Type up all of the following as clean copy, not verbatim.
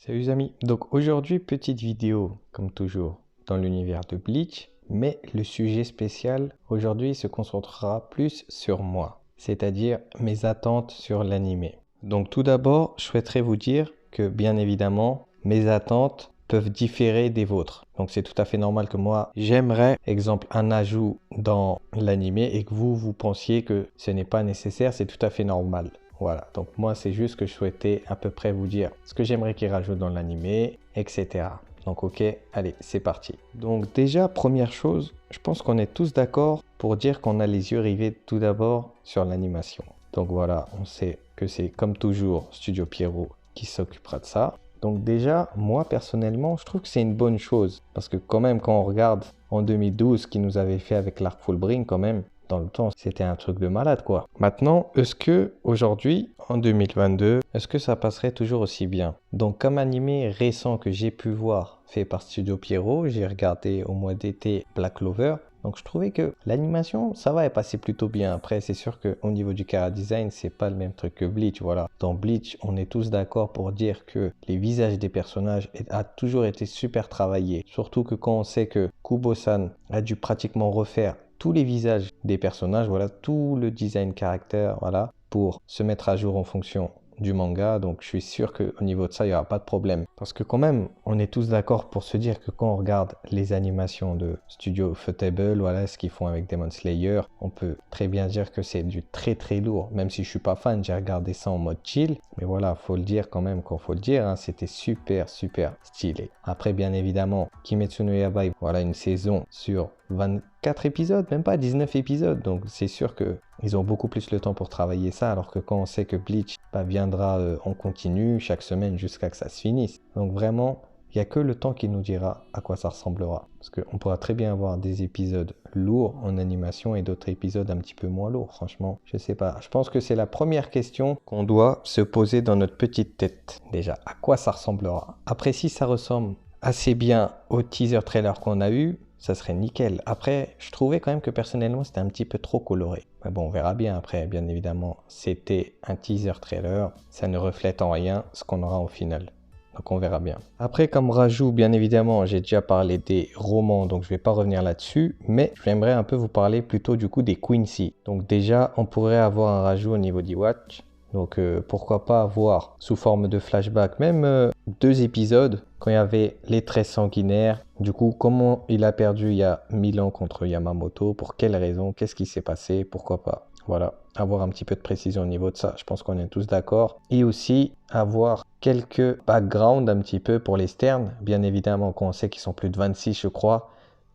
Salut les amis, donc aujourd'hui petite vidéo comme toujours dans l'univers de Bleach, mais le sujet spécial aujourd'hui se concentrera plus sur moi, c'est-à-dire mes attentes sur l'animé. Donc tout d'abord, je souhaiterais vous dire que bien évidemment mes attentes peuvent différer des vôtres. Donc c'est tout à fait normal que moi j'aimerais, exemple, un ajout dans l'animé et que vous pensiez que ce n'est pas nécessaire, c'est tout à fait normal. Voilà, donc moi c'est juste que je souhaitais à peu près vous dire ce que j'aimerais qu'il rajoute dans l'animé, etc. Donc ok, allez, c'est parti. Donc déjà, première chose, je pense qu'on est tous d'accord pour dire qu'on a les yeux rivés tout d'abord sur l'animation. Donc voilà, on sait que c'est comme toujours Studio Pierrot qui s'occupera de ça. Donc déjà, moi personnellement, je trouve que c'est une bonne chose. Parce que quand même, quand on regarde en 2012 ce qu'ils nous avait fait avec l'Arc Fullbring, quand même, dans le temps, c'était un truc de malade, quoi. Maintenant, est-ce que aujourd'hui, en 2022, est-ce que ça passerait toujours aussi bien? Donc, comme animé récent que j'ai pu voir, fait par Studio Pierrot, j'ai regardé au mois d'été Black Clover. Donc, je trouvais que l'animation, ça va, elle passait plutôt bien. Après, c'est sûr qu'au niveau du chara design, c'est pas le même truc que Bleach, voilà. Dans Bleach, on est tous d'accord pour dire que les visages des personnages a toujours été super travaillés. Surtout que quand on sait que Kubo-san a dû pratiquement refaire tous les visages des personnages, voilà, tout le design caractère, voilà, pour se mettre à jour en fonction du manga. Donc je suis sûr qu'au niveau de ça, il n'y aura pas de problème. Parce que quand même, on est tous d'accord pour se dire que quand on regarde les animations de Studio Ufotable, voilà, ce qu'ils font avec Demon Slayer, on peut très bien dire que c'est du très très lourd. Même si je suis pas fan, j'ai regardé ça en mode chill. Mais voilà, faut le dire quand même, faut le dire, hein, c'était super stylé. Après, bien évidemment, Kimetsu no Yaiba, voilà, une saison sur 24 épisodes, même pas 19 épisodes. Donc c'est sûr qu'ils ont beaucoup plus le temps pour travailler ça, alors que quand on sait que Bleach viendra en continu chaque semaine jusqu'à que ça se finisse. Donc vraiment, il n'y a que le temps qui nous dira à quoi ça ressemblera. Parce qu'on pourra très bien avoir des épisodes lourds en animation et d'autres épisodes un petit peu moins lourds. Franchement, je sais pas. Je pense que c'est la première question qu'on doit se poser dans notre petite tête. Déjà, à quoi ça ressemblera? Après, si ça ressemble assez bien au teaser trailer qu'on a eu, ça serait nickel. Après, je trouvais quand même que personnellement, c'était un petit peu trop coloré. Mais bon, on verra bien après. Bien évidemment, c'était un teaser trailer. Ça ne reflète en rien ce qu'on aura au final. Donc on verra bien. Après, comme rajout, bien évidemment, j'ai déjà parlé des romans, donc je ne vais pas revenir là-dessus. Mais j'aimerais un peu vous parler plutôt du coup des Quincy. Donc déjà, on pourrait avoir un rajout au niveau d'Iwatch. Donc pourquoi pas avoir sous forme de flashback, même 2 épisodes, quand il y avait les traits sanguinaires. Du coup, comment il a perdu il y a 1000 ans contre Yamamoto, pour quelles raisons, qu'est-ce qui s'est passé, pourquoi pas. Voilà, avoir un petit peu de précision au niveau de ça, je pense qu'on est tous d'accord. Et aussi avoir quelques backgrounds un petit peu pour les sterns, bien évidemment, quand on sait qu'ils sont plus de 26 je crois.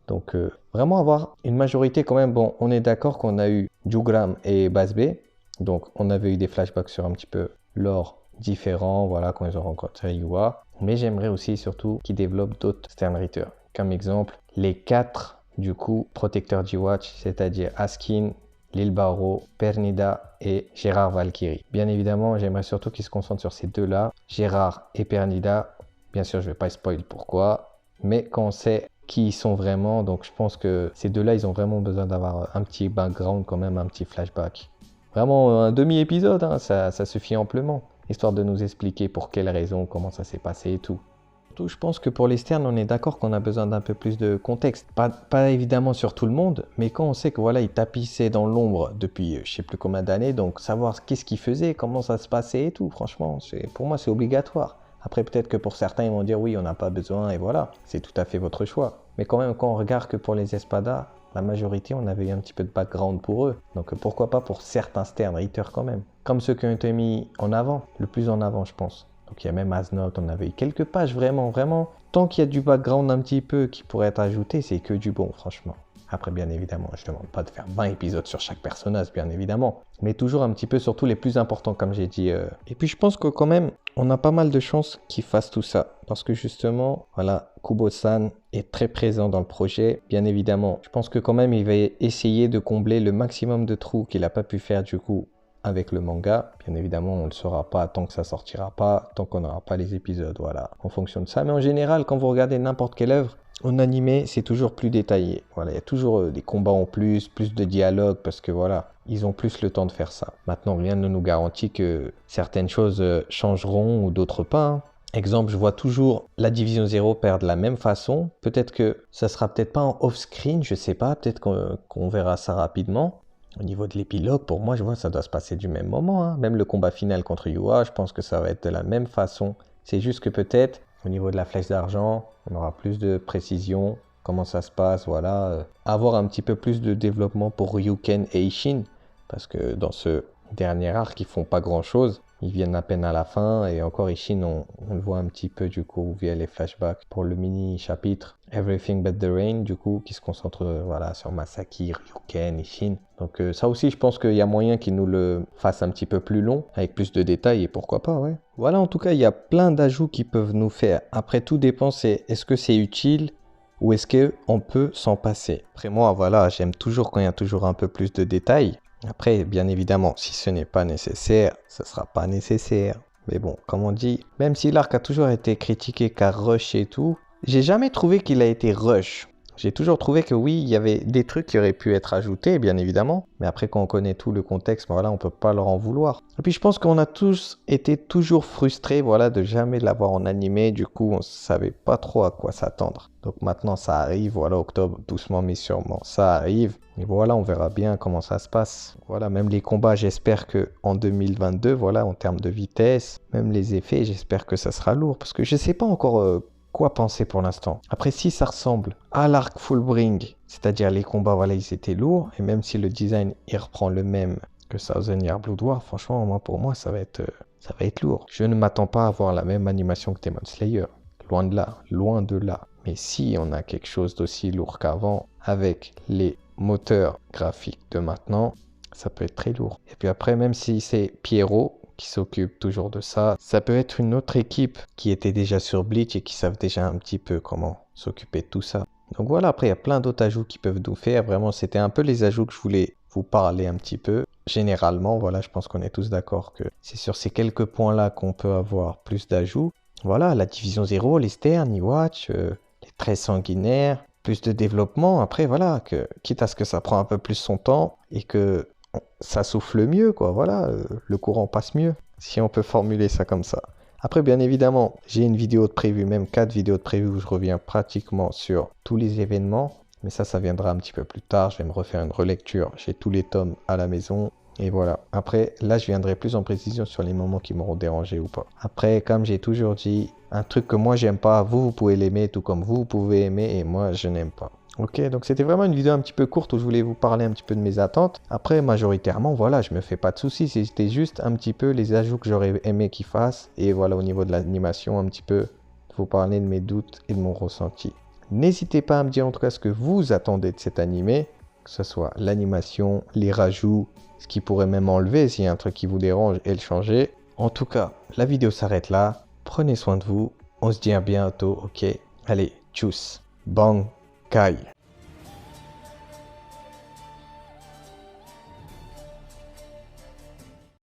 Donc vraiment avoir une majorité quand même. Bon, on est d'accord qu'on a eu Jugram et Basbe. Donc, on avait eu des flashbacks sur un petit peu lore différents, voilà, quand ils ont rencontré Yua. Mais j'aimerais aussi, surtout, qu'ils développent d'autres Sternritter. Comme exemple, les 4, du coup, protecteurs d'Iwatch, c'est-à-dire Askin, Lil Barrow, Pernida et Gérard Valkyrie. Bien évidemment, j'aimerais surtout qu'ils se concentrent sur ces deux-là, Gérard et Pernida. Bien sûr, je ne vais pas spoil pourquoi, mais quand on sait qui ils sont vraiment, donc je pense que ces deux-là, ils ont vraiment besoin d'avoir un petit background, quand même, un petit flashback. Vraiment un demi-épisode, hein, ça suffit amplement, histoire de nous expliquer pour quelles raisons, comment ça s'est passé et tout. Surtout, je pense que pour les sterns, on est d'accord qu'on a besoin d'un peu plus de contexte. Pas évidemment sur tout le monde, mais quand on sait que voilà, ils tapissaient dans l'ombre depuis je sais plus combien d'années, donc savoir qu'est-ce qu'ils faisaient, comment ça se passait et tout, franchement, pour moi c'est obligatoire. Après peut-être que pour certains ils vont dire oui, on n'a pas besoin et voilà, c'est tout à fait votre choix. Mais quand même quand on regarde que pour les espadas, la majorité, on avait eu un petit peu de background pour eux. Donc pourquoi pas pour certains Sternritter quand même. Comme ceux qui ont été mis en avant, le plus en avant je pense. Donc il y a même Asnold, on avait eu quelques pages vraiment. Tant qu'il y a du background un petit peu qui pourrait être ajouté, c'est que du bon franchement. Après bien évidemment, je ne demande pas de faire 20 épisodes sur chaque personnage bien évidemment. Mais toujours un petit peu surtout les plus importants comme j'ai dit. Et puis je pense que quand même, on a pas mal de chances qu'ils fassent tout ça. Parce que justement, voilà, Kubo-san est très présent dans le projet. Bien évidemment, je pense que quand même, il va essayer de combler le maximum de trous qu'il n'a pas pu faire du coup avec le manga. Bien évidemment, on ne le saura pas tant que ça sortira pas, tant qu'on n'aura pas les épisodes, voilà, en fonction de ça. Mais en général, quand vous regardez n'importe quelle œuvre, en animé, c'est toujours plus détaillé. Voilà, il y a toujours des combats en plus de dialogue, parce que voilà, ils ont plus le temps de faire ça. Maintenant, rien ne nous garantit que certaines choses changeront ou d'autres pas, hein. Exemple, je vois toujours la division 0 perdre de la même façon. Peut-être que ça sera peut-être pas en off-screen, je sais pas, peut-être qu'on verra ça rapidement. Au niveau de l'épilogue, pour moi, je vois ça doit se passer du même moment, hein. Même le combat final contre Yua, je pense que ça va être de la même façon. C'est juste que peut-être, au niveau de la flèche d'argent, on aura plus de précision, comment ça se passe, voilà. Avoir un petit peu plus de développement pour Ryuken et Ishin, parce que dans ce dernier arc, ils font pas grand-chose. Ils viennent à peine à la fin, et encore Ishin, on le voit un petit peu du coup via les flashbacks pour le mini-chapitre Everything But The Rain, du coup, qui se concentre voilà, sur Masaki, Ryuken, Ishin. Donc ça aussi, je pense qu'il y a moyen qu'ils nous le fassent un petit peu plus long, avec plus de détails, et pourquoi pas, ouais. Voilà, en tout cas, il y a plein d'ajouts qui peuvent nous faire. Après, tout dépend, c'est est-ce que c'est utile ou est-ce qu'on peut s'en passer. Après moi, voilà, j'aime toujours quand il y a toujours un peu plus de détails. Après, bien évidemment, si ce n'est pas nécessaire, ce ne sera pas nécessaire. Mais bon, comme on dit, même si l'arc a toujours été critiqué car rush et tout, j'ai jamais trouvé qu'il a été rush. J'ai toujours trouvé que oui, il y avait des trucs qui auraient pu être ajoutés, bien évidemment. Mais après, quand on connaît tout le contexte, voilà, on ne peut pas leur en vouloir. Et puis, je pense qu'on a tous été toujours frustrés, voilà, de jamais l'avoir en animé. Du coup, on ne savait pas trop à quoi s'attendre. Donc maintenant, ça arrive, voilà, octobre, doucement mais sûrement, ça arrive. Et voilà, on verra bien comment ça se passe. Voilà, même les combats, j'espère que en 2022, voilà, en termes de vitesse, même les effets, j'espère que ça sera lourd. Parce que je ne sais pas encore quoi penser pour l'instant. Après, si ça ressemble à l'arc Fullbring, c'est-à-dire les combats, voilà, ils étaient lourds. Et même si le design, il reprend le même que Thousand Year Blood War, franchement, moi, pour moi, ça va être lourd. Je ne m'attends pas à avoir la même animation que Demon Slayer. Loin de là, loin de là. Mais si on a quelque chose d'aussi lourd qu'avant, avec les moteurs graphiques de maintenant, ça peut être très lourd. Et puis après, même si c'est Pierrot qui s'occupe toujours de ça, ça peut être une autre équipe qui était déjà sur Bleach et qui savent déjà un petit peu comment s'occuper de tout ça. Donc voilà, après il y a plein d'autres ajouts qui peuvent nous faire. Vraiment, c'était un peu les ajouts que je voulais vous parler un petit peu. Généralement, voilà, je pense qu'on est tous d'accord que c'est sur ces quelques points-là qu'on peut avoir plus d'ajouts. Voilà, la division 0, les Stern, Iwatch, les traits sanguinaires, plus de développement. Après, voilà, quitte à ce que ça prend un peu plus son temps et que ça souffle mieux, quoi. Voilà, le courant passe mieux, si on peut formuler ça comme ça. Après, bien évidemment, j'ai une vidéo de prévue, même 4 vidéos de prévues où je reviens pratiquement sur tous les événements. Mais ça viendra un petit peu plus tard. Je vais me refaire une relecture. J'ai tous les tomes à la maison. Et voilà. Après, là, je viendrai plus en précision sur les moments qui m'auront dérangé ou pas. Après, comme j'ai toujours dit, un truc que moi, j'aime pas, vous pouvez l'aimer, tout comme vous pouvez aimer, et moi, je n'aime pas. Ok, donc c'était vraiment une vidéo un petit peu courte où je voulais vous parler un petit peu de mes attentes. Après, majoritairement, voilà, je me fais pas de soucis. C'était juste un petit peu les ajouts que j'aurais aimé qu'ils fassent. Et voilà, au niveau de l'animation, un petit peu, vous parler de mes doutes et de mon ressenti. N'hésitez pas à me dire en tout cas ce que vous attendez de cet animé, que ce soit l'animation, les rajouts, ce qui pourrait même enlever s'il y a un truc qui vous dérange et le changer. En tout cas, la vidéo s'arrête là. Prenez soin de vous. On se dit à bientôt, ok? Allez, tchuss, bang, kai.